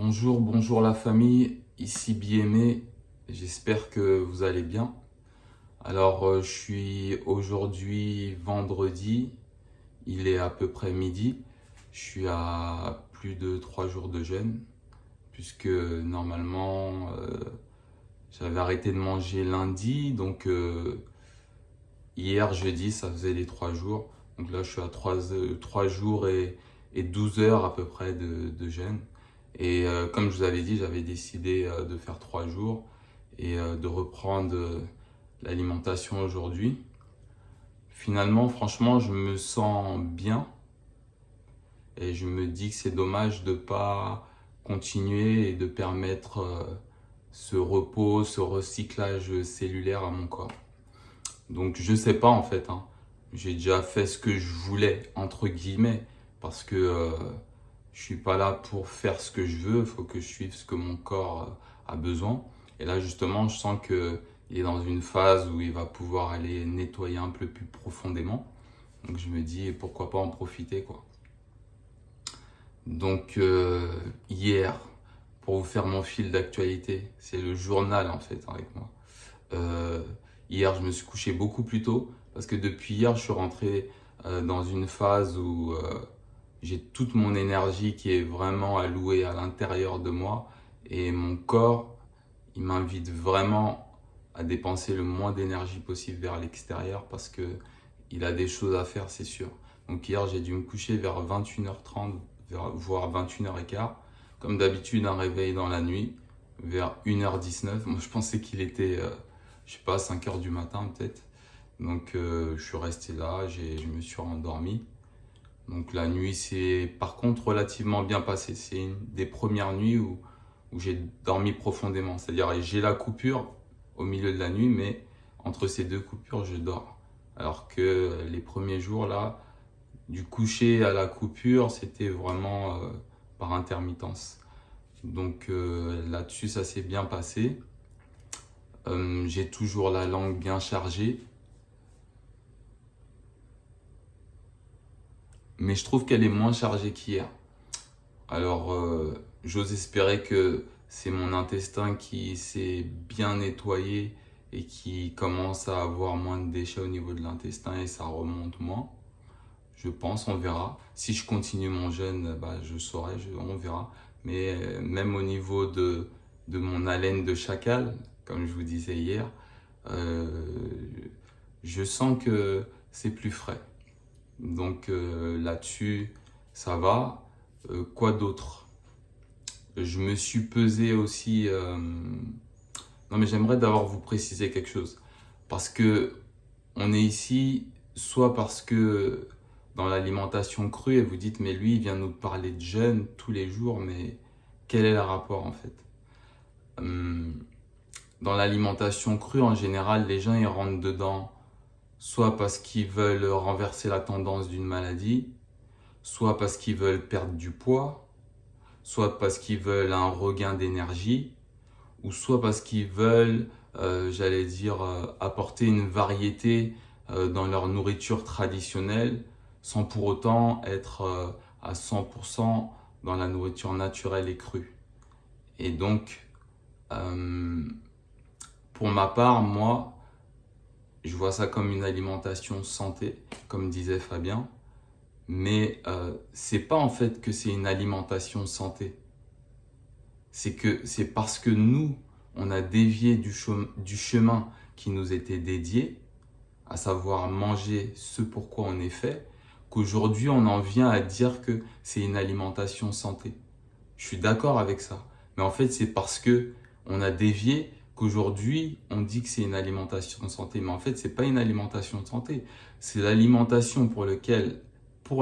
Bonjour la famille, ici BME, j'espère que vous allez bien. Alors je suis aujourd'hui vendredi, il est à peu près midi, je suis à plus de 3 jours de jeûne, puisque normalement j'avais arrêté de manger lundi, donc hier jeudi ça faisait les 3 jours, donc là je suis à 3 jours et 12 heures à peu près de jeûne. Et comme je vous avais dit, j'avais décidé de faire 3 jours et de reprendre l'alimentation aujourd'hui. Finalement, franchement, je me sens bien et je me dis que c'est dommage de ne pas continuer et de permettre ce repos, ce recyclage cellulaire à mon corps. Donc je sais pas en fait, hein. J'ai déjà fait ce que je voulais, entre guillemets, parce que je suis pas là pour faire ce que je veux, il faut que je suive ce que mon corps a besoin. Et là justement, je sens que il est dans une phase où il va pouvoir aller nettoyer un peu plus profondément. Donc je me dis pourquoi pas en profiter quoi. Donc hier, pour vous faire mon fil d'actualité, c'est le journal en fait avec moi. Euh, Hier, je me suis couché beaucoup plus tôt parce que depuis hier, je suis rentré dans une phase où j'ai toute mon énergie qui est vraiment allouée à l'intérieur de moi et mon corps, il m'invite vraiment à dépenser le moins d'énergie possible vers l'extérieur parce que il a des choses à faire, c'est sûr. Donc hier, j'ai dû me coucher vers 21h30, voire 21h15. Comme d'habitude, un réveil dans la nuit vers 1h19. Moi, je pensais qu'il était je sais pas, 5 heures du matin peut-être. Donc je suis resté là, je me suis endormi. Donc la nuit s'est par contre relativement bien passée. C'est une des premières nuits où j'ai dormi profondément. C'est-à-dire j'ai la coupure au milieu de la nuit, mais entre ces deux coupures, je dors. Alors que les premiers jours là, du coucher à la coupure, c'était vraiment par intermittence. Donc là-dessus, ça s'est bien passé. J'ai toujours la langue bien chargée, mais je trouve qu'elle est moins chargée qu'hier. Alors, j'ose espérer que c'est mon intestin qui s'est bien nettoyé et qui commence à avoir moins de déchets au niveau de l'intestin et ça remonte moins. Je pense, on verra. Si je continue mon jeûne, bah, je saurai, on verra. Mais même au niveau de mon haleine de chacal, comme je vous disais hier, euh, je sens que c'est plus frais. Donc là-dessus, ça va. Quoi d'autre? Je me suis pesé aussi. Non, mais j'aimerais d'abord vous préciser quelque chose. Parce que on est ici, soit parce que dans l'alimentation crue, et vous dites, mais lui, il vient nous parler de jeûne tous les jours, mais quel est le rapport en fait? Dans l'alimentation crue, en général, les gens ils rentrent dedans soit parce qu'ils veulent renverser la tendance d'une maladie, soit parce qu'ils veulent perdre du poids, soit parce qu'ils veulent un regain d'énergie, ou soit parce qu'ils veulent, j'allais dire, apporter une variété dans leur nourriture traditionnelle, sans pour autant être à 100% dans la nourriture naturelle et crue. Et donc, euh, pour ma part, moi, je vois ça comme une alimentation santé, comme disait Fabien. Mais c'est pas en fait que c'est une alimentation santé. C'est que c'est parce que nous, on a dévié du chemin qui nous était dédié, à savoir manger ce pourquoi on est fait, qu'aujourd'hui on en vient à dire que c'est une alimentation santé. Je suis d'accord avec ça. Mais en fait, c'est parce que on a dévié qu'aujourd'hui on dit que c'est une alimentation santé. Mais en fait, c'est pas une alimentation santé. C'est l'alimentation pour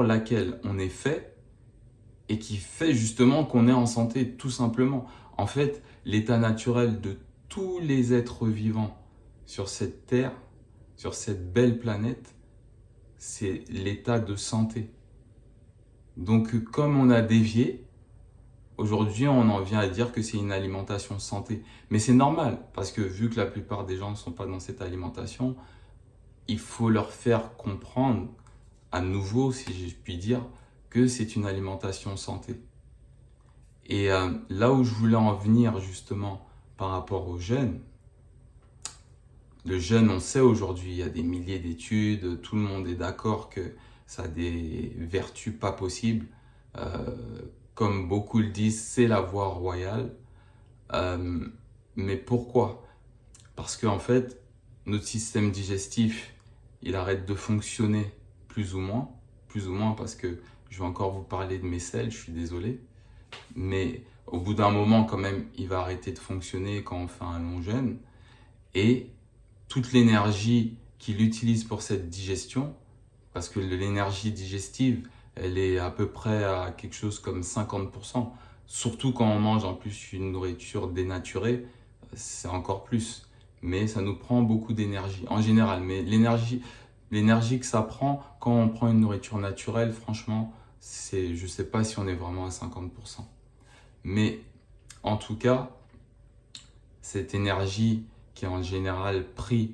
laquelle on est fait et qui fait justement qu'on est en santé, tout simplement. En fait, l'état naturel de tous les êtres vivants sur cette terre, sur cette belle planète, c'est l'état de santé. Donc, comme on a dévié, aujourd'hui, on en vient à dire que c'est une alimentation santé. Mais c'est normal, parce que vu que la plupart des gens ne sont pas dans cette alimentation, il faut leur faire comprendre, à nouveau, si je puis dire, que c'est une alimentation santé. Et là où je voulais en venir justement par rapport au jeûne, le jeûne, on sait aujourd'hui, il y a des milliers d'études, tout le monde est d'accord que ça a des vertus pas possibles. Euh, Comme beaucoup le disent, c'est la voie royale. Euh, mais pourquoi? Parce qu'en fait, notre système digestif, il arrête de fonctionner plus ou moins parce que je vais encore vous parler de mes selles, je suis désolé. Mais au bout d'un moment, quand même, il va arrêter de fonctionner quand on fait un long jeûne. Et toute l'énergie qu'il utilise pour cette digestion, parce que l'énergie digestive, elle est à peu près à quelque chose comme 50%. Surtout quand on mange en plus une nourriture dénaturée, c'est encore plus. Mais ça nous prend beaucoup d'énergie en général. Mais l'énergie que ça prend quand on prend une nourriture naturelle, franchement, je ne sais pas si on est vraiment à 50%. Mais en tout cas, cette énergie qui est en général prise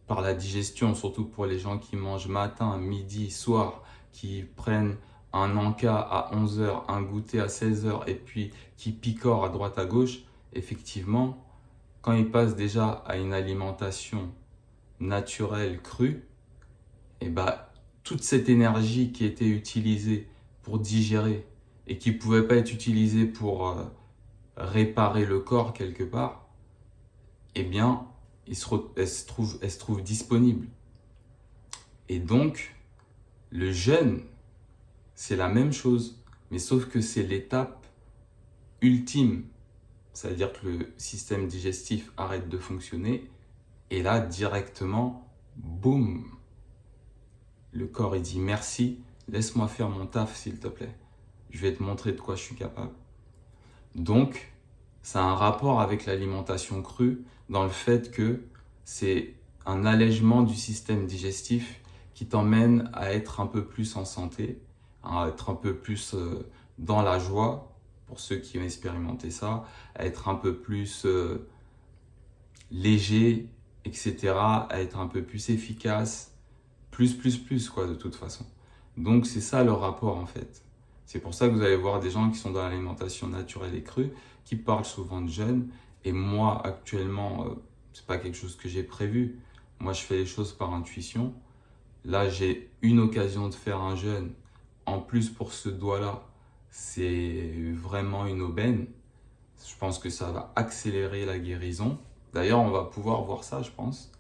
par la digestion, surtout pour les gens qui mangent matin, midi, soir, qui prennent un encas à 11 heures, un goûter à 16 heures et puis qui picorent à droite à gauche, effectivement, quand ils passent déjà à une alimentation naturelle crue, et bah, toute cette énergie qui était utilisée pour digérer et qui ne pouvait pas être utilisée pour réparer le corps quelque part, eh bien, elle se trouve disponible. Et donc, le jeûne, c'est la même chose, mais sauf que c'est l'étape ultime. C'est-à-dire que le système digestif arrête de fonctionner, et là, directement, boum, le corps il dit merci, laisse-moi faire mon taf s'il te plaît. Je vais te montrer de quoi je suis capable. Donc, ça a un rapport avec l'alimentation crue dans le fait que c'est un allègement du système digestif qui t'emmène à être un peu plus en santé, à être un peu plus dans la joie, pour ceux qui ont expérimenté ça, à être un peu plus léger, etc., à être un peu plus efficace, plus quoi de toute façon. Donc c'est ça le rapport en fait. C'est pour ça que vous allez voir des gens qui sont dans l'alimentation naturelle et crue, qui parlent souvent de jeûne. Et moi, actuellement, c'est pas quelque chose que j'ai prévu. Moi, je fais les choses par intuition. Là, j'ai une occasion de faire un jeûne. En plus, pour ce doigt-là, c'est vraiment une aubaine. Je pense que ça va accélérer la guérison. D'ailleurs, on va pouvoir voir ça, je pense,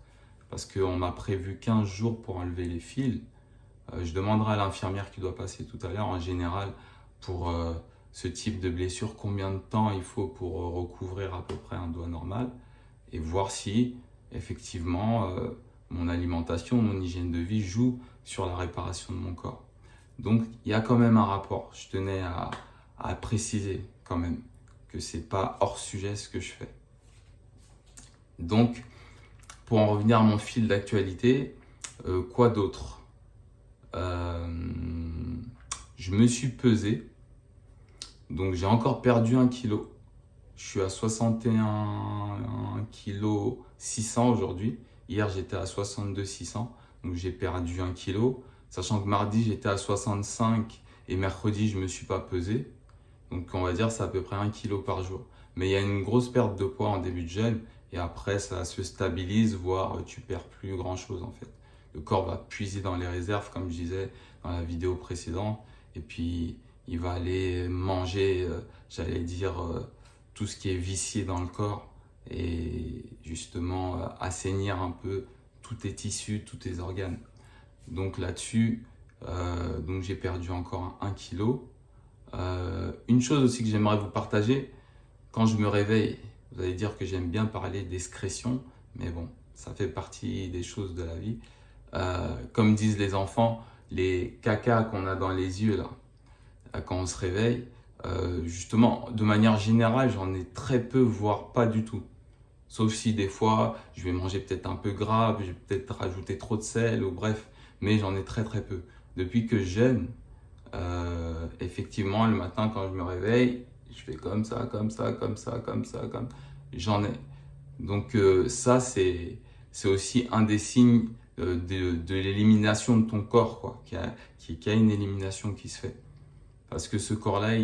parce qu'on m'a prévu 15 jours pour enlever les fils. Je demanderai à l'infirmière qui doit passer tout à l'heure, en général, pour ce type de blessure, combien de temps il faut pour recouvrir à peu près un doigt normal, et voir si, effectivement, mon alimentation, mon hygiène de vie joue sur la réparation de mon corps. Donc, il y a quand même un rapport. Je tenais à préciser quand même que c'est pas hors sujet ce que je fais. Donc, pour en revenir à mon fil d'actualité, quoi d'autre? Je me suis pesé, donc j'ai encore perdu 1 kilo. Je suis à 61 kg 600 aujourd'hui. Hier j'étais à 62 600, donc j'ai perdu 1 kilo. Sachant que mardi j'étais à 65 et mercredi je me suis pas pesé. Donc on va dire c'est à peu près 1 kilo par jour. Mais il y a une grosse perte de poids en début de jeûne et après ça se stabilise, voire tu perds plus grand chose en fait. Le corps va puiser dans les réserves comme je disais dans la vidéo précédente et puis il va aller manger, j'allais dire, tout ce qui est vicié dans le corps et justement assainir un peu tous tes tissus, tous tes organes. Donc là-dessus, donc j'ai perdu encore 1 kilo. Une chose aussi que j'aimerais vous partager, quand je me réveille, vous allez dire que j'aime bien parler d'excrétion, mais bon, ça fait partie des choses de la vie. Comme disent les enfants, les cacas qu'on a dans les yeux là, quand on se réveille, justement, de manière générale, j'en ai très peu, voire pas du tout. Sauf si des fois, je vais manger peut-être un peu gras, je vais peut-être rajouter trop de sel, ou bref, mais j'en ai très très peu. Depuis que je jeûne, effectivement, le matin quand je me réveille, je fais comme ça, comme ça, comme ça, comme ça, comme j'en ai. Donc ça, c'est aussi un des signes de l'élimination de ton corps, quoi, qu'il y a une élimination qui se fait. Parce que ce corps-là,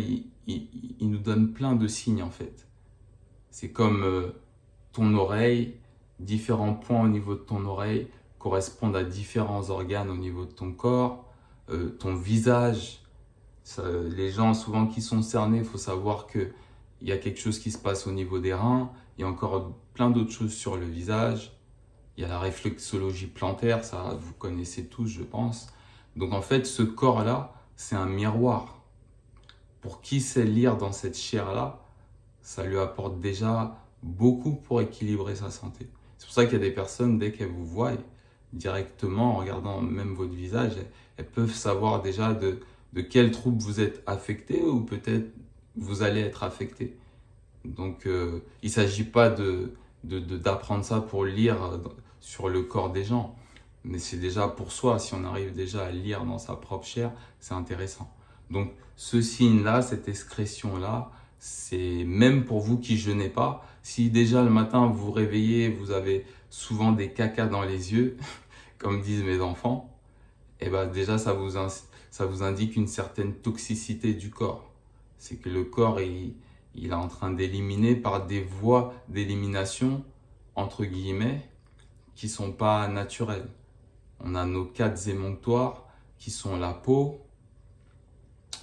il nous donne plein de signes en fait. C'est comme ton oreille, différents points au niveau de ton oreille correspondent à différents organes au niveau de ton corps, ton visage. Les gens souvent qui sont cernés, il faut savoir qu'il y a quelque chose qui se passe au niveau des reins, il y a encore plein d'autres choses sur le visage. Il y a la réflexologie plantaire, ça vous connaissez tous je pense. Donc en fait ce corps-là, c'est un miroir. Pour qui sait lire dans cette chair-là, ça lui apporte déjà beaucoup pour équilibrer sa santé. C'est pour ça qu'il y a des personnes, dès qu'elles vous voient directement, en regardant même votre visage, elles peuvent savoir déjà de quel trouble vous êtes affecté ou peut-être vous allez être affecté. Donc il ne s'agit pas d'apprendre ça pour lire sur le corps des gens, mais c'est déjà pour soi. Si on arrive déjà à lire dans sa propre chair, c'est intéressant. Donc ce signe-là, cette excrétion-là, c'est même pour vous qui jeûnez pas. Si déjà le matin vous vous réveillez, vous avez souvent des cacas dans les yeux, comme disent mes enfants, et ben déjà ça vous indique une certaine toxicité du corps. C'est que le corps il est en train d'éliminer par des voies d'élimination, entre guillemets, qui ne sont pas naturelles. On a nos 4 émonctoires qui sont la peau,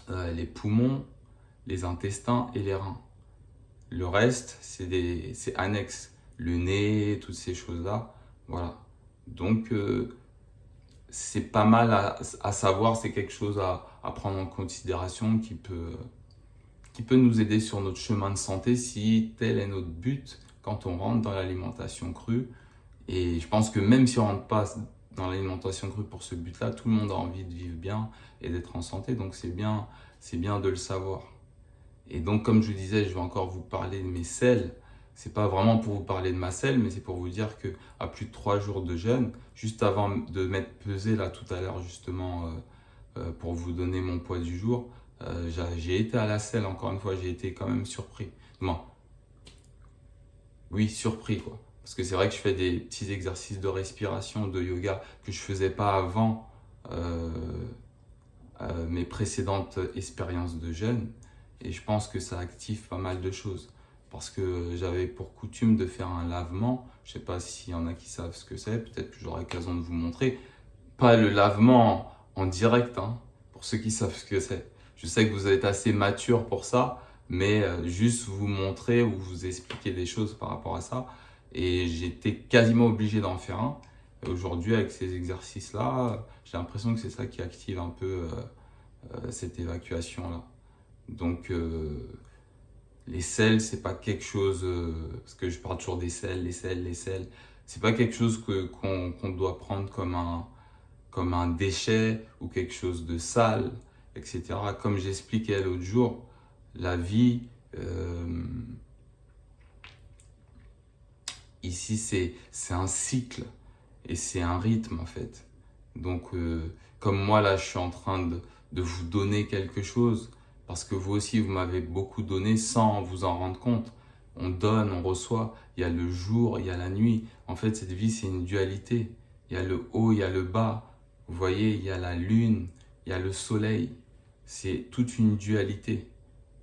les poumons, les intestins et les reins. Le reste, c'est annexe. Le nez, toutes ces choses-là. Voilà. Donc, c'est pas mal à savoir. C'est quelque chose à prendre en considération qui peut nous aider sur notre chemin de santé si tel est notre but quand on rentre dans l'alimentation crue. Et je pense que même si on ne rentre pas dans l'alimentation crue pour ce but-là, tout le monde a envie de vivre bien et d'être en santé. Donc, c'est bien de le savoir. Et donc, comme je vous disais, je vais encore vous parler de mes selles. C'est pas vraiment pour vous parler de ma selle, mais c'est pour vous dire que à plus de 3 jours de jeûne, juste avant de m'être pesé là tout à l'heure justement pour vous donner mon poids du jour, j'ai été à la selle. Encore une fois, j'ai été quand même surpris. Non, oui, surpris quoi. Parce que c'est vrai que je fais des petits exercices de respiration, de yoga que je faisais pas avant mes précédentes expériences de jeûne. Et je pense que ça active pas mal de choses. Parce que j'avais pour coutume de faire un lavement. Je ne sais pas s'il y en a qui savent ce que c'est. Peut-être que j'aurai l'occasion de vous montrer. Pas le lavement en direct, hein, pour ceux qui savent ce que c'est. Je sais que vous êtes assez mature pour ça. Mais juste vous montrer ou vous expliquer des choses par rapport à ça. Et j'étais quasiment obligé d'en faire un. Et aujourd'hui, avec ces exercices-là, j'ai l'impression que c'est ça qui active un peu cette évacuation-là. Donc, les selles, c'est pas quelque chose, parce que je parle toujours des selles, les selles, c'est pas quelque chose qu'on doit prendre comme un déchet ou quelque chose de sale, etc. Comme j'expliquais l'autre jour, la vie, ici, c'est un cycle et c'est un rythme en fait. Donc, comme moi là, je suis en train de vous donner quelque chose, parce que vous aussi, vous m'avez beaucoup donné sans vous en rendre compte. On donne, on reçoit, il y a le jour, il y a la nuit. En fait, cette vie, c'est une dualité. Il y a le haut, il y a le bas. Vous voyez, il y a la lune, il y a le soleil. C'est toute une dualité.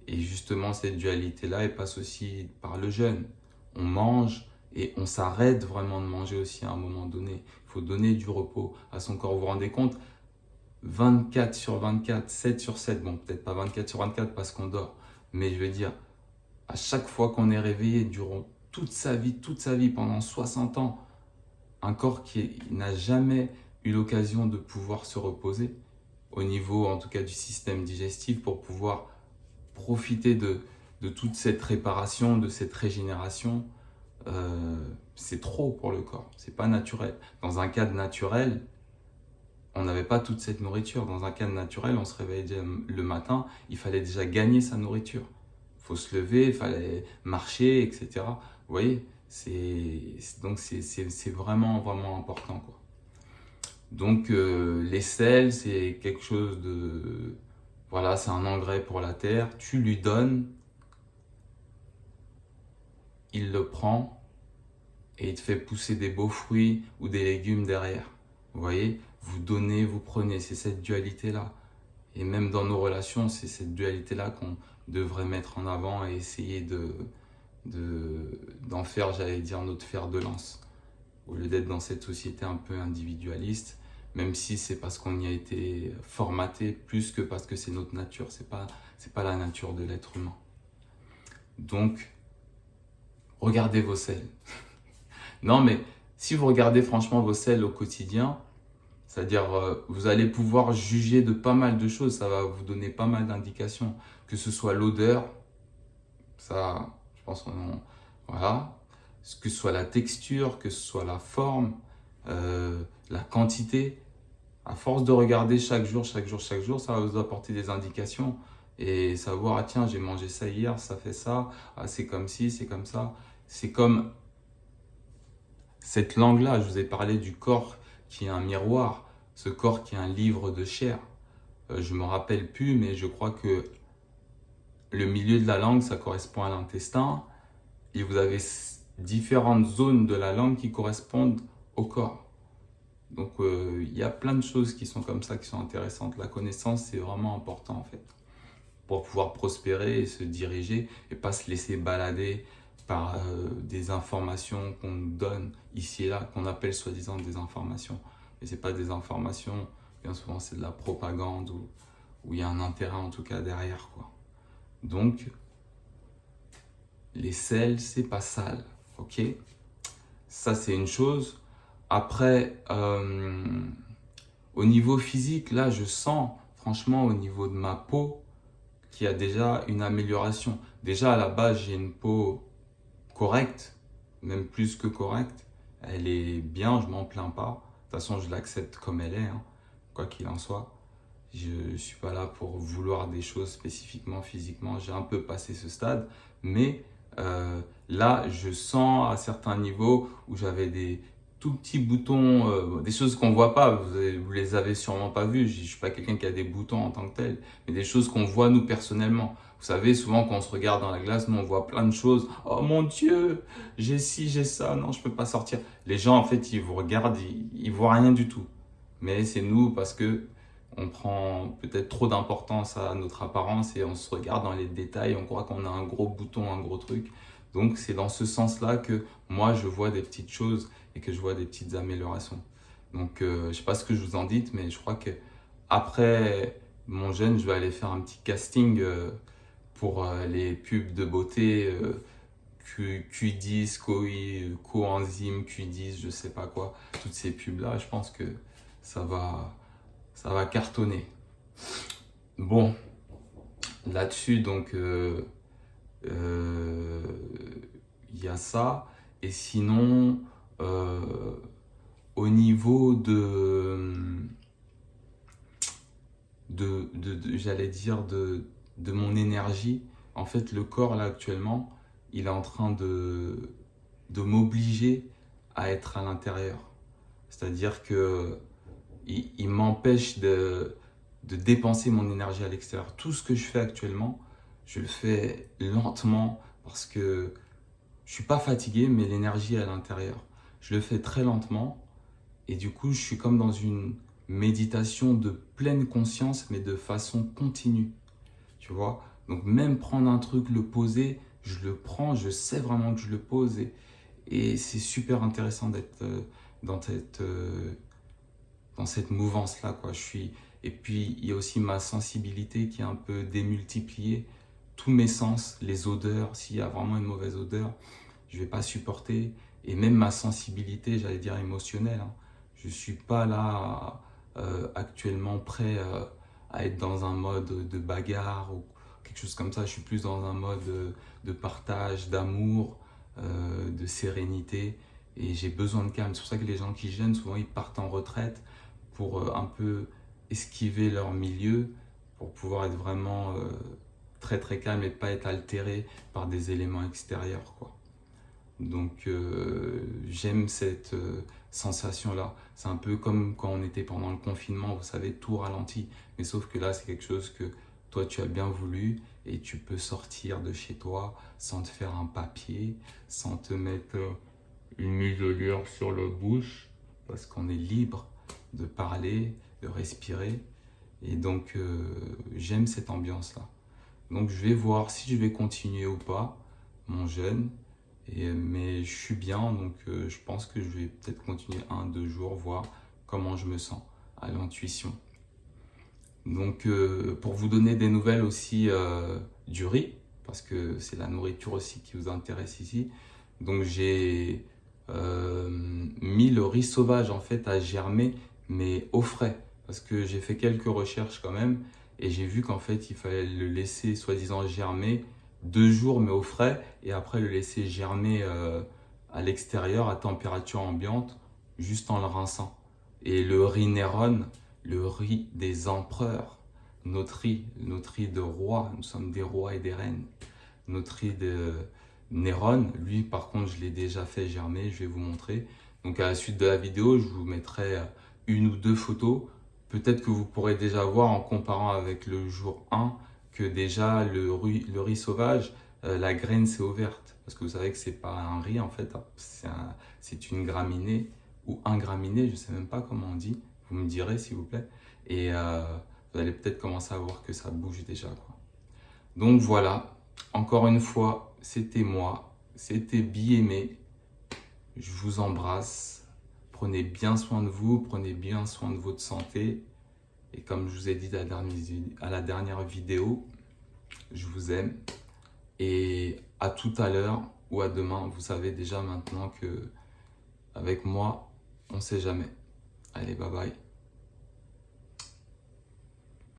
Et justement, cette dualité-là, elle passe aussi par le jeûne. On mange et on s'arrête vraiment de manger aussi à un moment donné. Il faut donner du repos à son corps. Vous vous rendez compte ? 24 sur 24, 7 sur 7, bon peut-être pas 24 sur 24 parce qu'on dort, mais je veux dire, à chaque fois qu'on est réveillé durant toute sa vie, pendant 60 ans, un corps qui n'a jamais eu l'occasion de pouvoir se reposer, au niveau en tout cas du système digestif, pour pouvoir profiter de toute cette réparation, de cette régénération, c'est trop pour le corps, c'est pas naturel. Dans un cadre naturel, on n'avait pas toute cette nourriture. Dans un cadre naturel, on se réveillait le matin, il fallait déjà gagner sa nourriture. Il faut se lever, il fallait marcher, etc. Vous voyez, donc c'est vraiment, vraiment important, quoi. Donc les sels, c'est quelque chose de... Voilà, c'est un engrais pour la terre. Tu lui donnes, il le prend et il te fait pousser des beaux fruits ou des légumes derrière. Vous voyez, vous donnez, vous prenez, c'est cette dualité-là. Et même dans nos relations, c'est cette dualité-là devrait mettre en avant et essayer d'en faire, j'allais dire, notre fer de lance. Au lieu d'être dans cette société un peu individualiste, même si c'est parce qu'on y a été formaté plus que parce que c'est notre nature, c'est pas la nature de l'être humain. Donc, regardez vos selles. Non, mais si vous regardez franchement vos selles au quotidien, c'est-à-dire vous allez pouvoir juger de pas mal de choses, ça va vous donner pas mal d'indications, que ce soit l'odeur, ça, je pense qu'on... Voilà. Que ce soit la texture, que ce soit la forme, la quantité. À force de regarder chaque jour, ça va vous apporter des indications et savoir, ah tiens, j'ai mangé ça hier, ça fait ça, ah c'est comme ci, c'est comme ça. C'est comme cette langue-là, je vous ai parlé du corps qui est un miroir, ce corps qui est un livre de chair. Je me rappelle plus, mais je crois que le milieu de la langue, ça correspond à l'intestin et vous avez différentes zones de la langue qui correspondent au corps. Donc il y a plein de choses qui sont comme ça, qui sont intéressantes. La connaissance, c'est vraiment important en fait, pour pouvoir prospérer et se diriger et pas se laisser balader par des informations qu'on nous donne ici et là, qu'on appelle soi-disant des informations. Mais c'est pas des informations, bien souvent c'est de la propagande où il y a un intérêt en tout cas derrière, quoi. Donc, les selles, c'est pas sale, ok? Ça, c'est une chose. Après, au niveau physique, là, je sens, franchement, au niveau de ma peau, qu'il y a déjà une amélioration. Déjà, à la base, j'ai une peau correcte, même plus que correcte. Elle est bien, je m'en plains pas. De toute façon, je l'accepte comme elle est, hein, quoi qu'il en soit. Je ne suis pas là pour vouloir des choses spécifiquement physiquement. J'ai un peu passé ce stade, mais là, je sens à certains niveaux où j'avais des tout petits boutons, des choses qu'on voit pas. Vous les avez sûrement pas vues. Je suis pas quelqu'un qui a des boutons en tant que tel, mais des choses qu'on voit nous personnellement. Vous savez, souvent quand on se regarde dans la glace, nous on voit plein de choses. Oh mon Dieu, j'ai ci, j'ai ça. Non, je peux pas sortir. Les gens en fait, ils vous regardent, ils voient rien du tout. Mais c'est nous parce que on prend peut-être trop d'importance à notre apparence et on se regarde dans les détails, on croit qu'on a un gros bouton, un gros truc. Donc c'est dans ce sens-là que moi je vois des petites choses et que je vois des petites améliorations. Donc je sais pas ce que je vous en dites, mais je crois que après mon jeûne, je vais aller faire un petit casting pour les pubs de beauté Q10, coenzyme Q10, je sais pas quoi, toutes ces pubs-là, je pense que ça va cartonner. Bon, là-dessus, donc, il y a ça. Et sinon, au niveau j'allais dire, de mon énergie, en fait, le corps, là, actuellement, il est en train de m'obliger à être à l'intérieur. C'est-à-dire que il m'empêche de dépenser mon énergie à l'extérieur. Tout ce que je fais actuellement, je le fais lentement parce que je suis pas fatigué, mais l'énergie est à l'intérieur. Je le fais très lentement et du coup, je suis comme dans une méditation de pleine conscience, mais de façon continue. Tu vois? Donc même prendre un truc, le poser, je le prends, je sais vraiment que je le pose et c'est super intéressant d'être dans cette mouvance-là, quoi. Et puis, il y a aussi ma sensibilité qui est un peu démultipliée. Tous mes sens, les odeurs, s'il y a vraiment une mauvaise odeur, je ne vais pas supporter. Et même ma sensibilité, j'allais dire émotionnelle, hein. Je ne suis pas là actuellement prêt à être dans un mode de bagarre ou quelque chose comme ça. Je suis plus dans un mode de partage, d'amour, de sérénité. Et j'ai besoin de calme. C'est pour ça que les gens qui jeûnent, souvent, ils partent en retraite pour un peu esquiver leur milieu, pour pouvoir être vraiment très très calme et pas être altéré par des éléments extérieurs, quoi. Donc j'aime cette sensation-là. C'est un peu comme quand on était pendant le confinement, vous savez, tout ralenti. Mais sauf que là, c'est quelque chose que toi, tu as bien voulu et tu peux sortir de chez toi sans te faire un papier, sans te mettre une muselière sur la bouche, parce qu'on est libre de parler, de respirer. Et donc, j'aime cette ambiance-là. Donc je vais voir si je vais continuer ou pas mon jeûne. Mais je suis bien, donc je pense que je vais peut-être continuer 1-2 jours, voir comment je me sens à l'intuition. Donc pour vous donner des nouvelles aussi du riz, parce que c'est la nourriture aussi qui vous intéresse ici. Donc j'ai mis le riz sauvage en fait à germer, mais au frais, parce que j'ai fait quelques recherches quand même, et j'ai vu qu'en fait il fallait le laisser soi-disant germer 2 jours mais au frais, et après le laisser germer à l'extérieur à température ambiante, juste en le rinçant. Et le riz Néron, le riz des empereurs, notre riz de roi, nous sommes des rois et des reines. Notre riz de Néron, lui par contre je l'ai déjà fait germer, je vais vous montrer. Donc à la suite de la vidéo, je vous mettrai 1 ou 2 photos. Peut-être que vous pourrez déjà voir en comparant avec le jour 1 que déjà le riz sauvage, la graine s'est ouverte. Parce que vous savez que c'est pas un riz en fait, c'est une graminée ou un graminé, je ne sais même pas comment on dit. Vous me direz s'il vous plaît. Et vous allez peut-être commencer à voir que ça bouge déjà, quoi. Donc voilà, encore une fois, c'était moi, c'était Bi-Aimé. Je vous embrasse. Prenez bien soin de vous, prenez bien soin de votre santé. Et comme je vous ai dit à la dernière vidéo, je vous aime. Et à tout à l'heure ou à demain. Vous savez déjà maintenant que avec moi, on ne sait jamais. Allez, bye bye.